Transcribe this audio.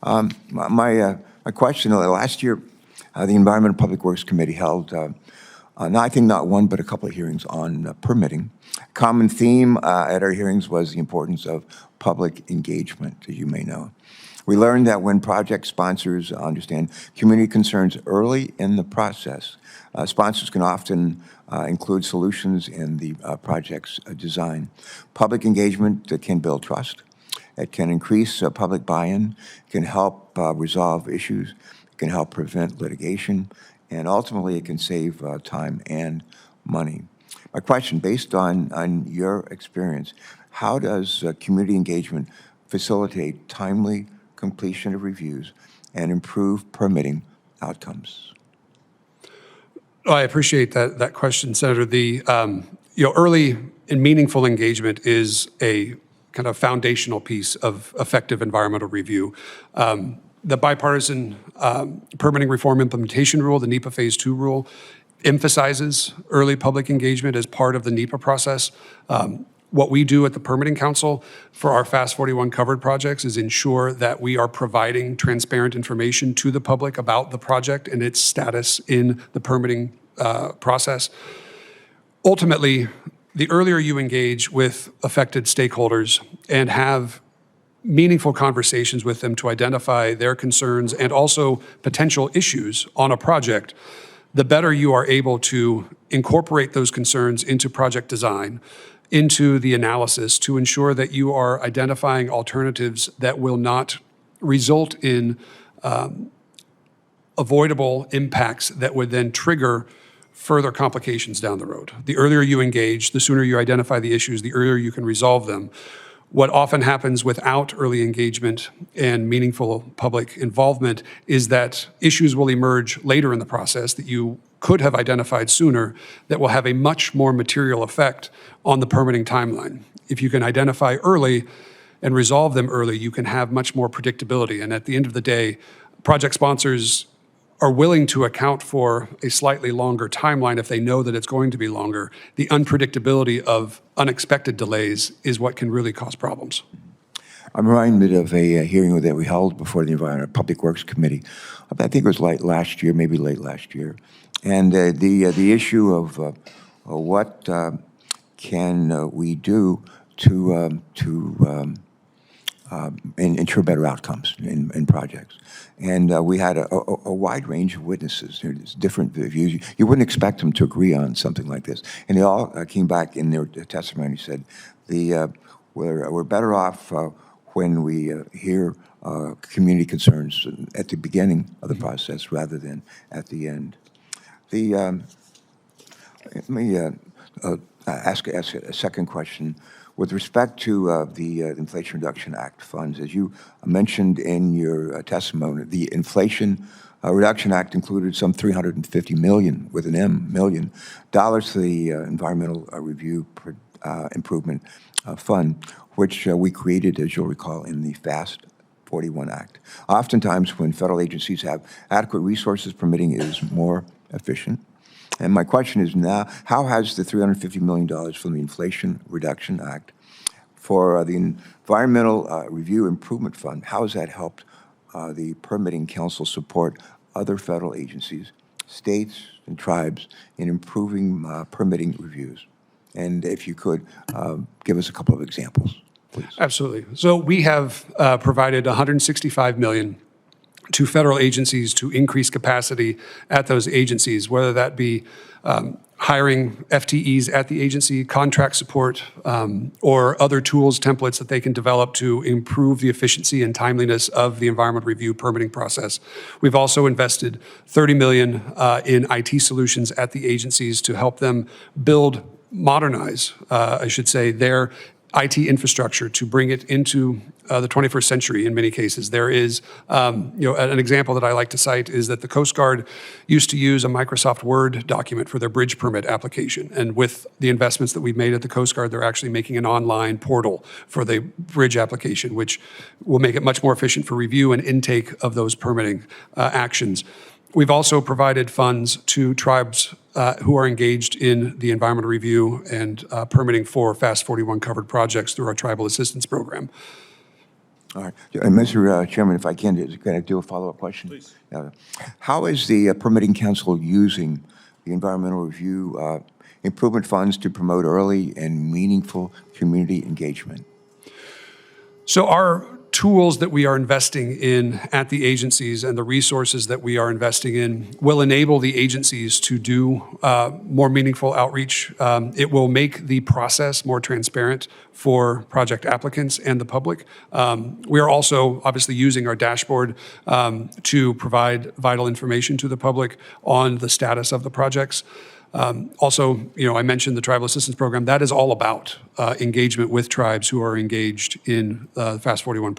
My question, last year, the Environment and Public Works Committee held, I think not one, but a couple of hearings on permitting. Common theme at our hearings was the importance of public engagement, as you may know. We learned that when project sponsors understand community concerns early in the process, sponsors can often include solutions in the project's design. Public engagement can build trust. It can increase public buy-in, can help resolve issues, can help prevent litigation, and ultimately it can save time and money. My question, based on your experience, how does community engagement facilitate timely completion of reviews and improve permitting outcomes? Oh, I appreciate that question, Senator. The early and meaningful engagement is a kind of foundational piece of effective environmental review. The bipartisan permitting reform implementation rule, the NEPA Phase 2 rule, emphasizes early public engagement as part of the NEPA process. What we do at the Permitting Council for our Fast 41 covered projects is ensure that we are providing transparent information to the public about the project and its status in the permitting process. Ultimately, the earlier you engage with affected stakeholders and have meaningful conversations with them to identify their concerns and also potential issues on a project, the better you are able to incorporate those concerns into project design, into the analysis to ensure that you are identifying alternatives that will not result in avoidable impacts that would then trigger further complications down the road. The earlier you engage, the sooner you identify the issues, the earlier you can resolve them. What often happens without early engagement and meaningful public involvement is that issues will emerge later in the process that you could have identified sooner that will have a much more material effect on the permitting timeline. If you can identify early and resolve them early, you can have much more predictability. And at the end of the day, project sponsors are willing to account for a slightly longer timeline if they know that it's going to be longer. The unpredictability of unexpected delays is what can really cause problems. I'm reminded of a hearing that we held before the Environment and Public Works Committee. I think it was last year, maybe late last year. And the issue of what can we do to ensure better outcomes in projects. And we had a wide range of witnesses. There's different views. You wouldn't expect them to agree on something like this. And they all came back in their testimony and said, we're better off when we hear community concerns at the beginning of the process rather than at the end. Let me ask a second question. With respect to the Inflation Reduction Act funds, as you mentioned in your testimony, the Inflation Reduction Act included some $350 million, with an M, million, dollars to the Environmental Review Improvement Fund, which we created, as you'll recall, in the Fast 41 Act. Oftentimes, when federal agencies have adequate resources, permitting is more efficient. And my question is now, how has the $350 million from the Inflation Reduction Act for the Environmental Review Improvement Fund, how has that helped the Permitting Council support other federal agencies, states, and tribes in improving permitting reviews? And if you could give us a couple of examples, please. Absolutely. So we have provided $165 million to federal agencies to increase capacity at those agencies, whether that be hiring FTEs at the agency, contract support, or other tools, templates that they can develop to improve the efficiency and timeliness of the environmental review permitting process. We've also invested $30 million in IT solutions at the agencies to help them modernize, their IT infrastructure to bring it into the 21st century in many cases. There is, an example that I like to cite is that the Coast Guard used to use a Microsoft Word document for their bridge permit application. And with the investments that we've made at the Coast Guard, they're actually making an online portal for the bridge application, which will make it much more efficient for review and intake of those permitting actions. We've also provided funds to tribes who are engaged in the environmental review and permitting for Fast 41 covered projects through our Tribal Assistance Program. All right. And Mr. Chairman, if I can I do a follow-up question? Please. How is the permitting council using the environmental review improvement funds to promote early and meaningful community engagement? So our tools that we are investing in at the agencies and the resources that we are investing in will enable the agencies to do more meaningful outreach. It will make the process more transparent for project applicants and the public. We are also obviously using our dashboard to provide vital information to the public on the status of the projects. Also, I mentioned the Tribal Assistance Program. That is all about engagement with tribes who are engaged in the FAST 41